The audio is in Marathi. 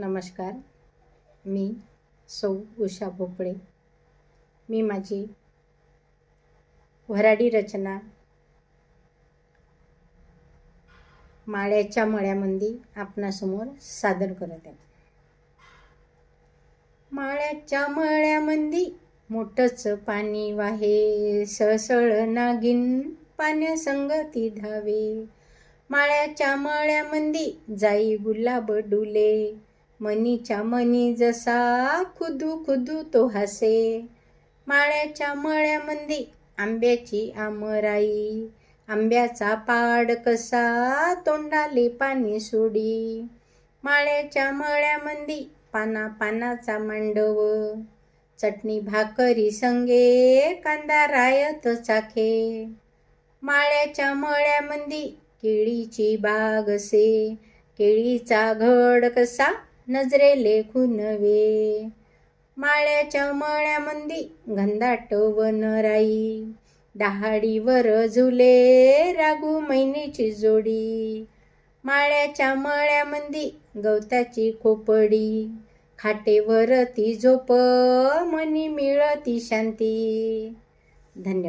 नमस्कार. मी सौ उषा भोपळे. मी माझी वऱ्हाडी रचना माळ्याच्या मळ्यामध्ये आपणासमोर सादर करत आहे. माळ्याच्या मळ्यामध्ये मोठंच पाणी वाहे, सळसळ नागिन पाण्यासंगती धावे. माळ्याच्या मळ्यामध्ये जाई गुलाब डुले, मनीच्या मनी जसा खुदू खुदू तो हसे. माळ्याच्या मळ्यामध्ये आंब्याची आमराई, आंब्याचा पाड कसा तोंडाले पाणी सोडी. माळ्याच्या मळ्यामध्ये पाना पानाचा मांडव, चटणी भाकरी संगे कांदा रायत चाखे. माळ्याच्या मळ्यामध्ये केळीची बाग असे, केळीचा घड कसा नजरेले खुनवे. माळ्याच्या मळ्यामध्ये घनदाट वन राई, डहाळीवर झुले रागू मैनेची जोडी. माळ्याच्या मळ्यामध्ये गवताची खोपडी, खाटेवर ती झोप मनी मिळती शांती. धन्यवाद.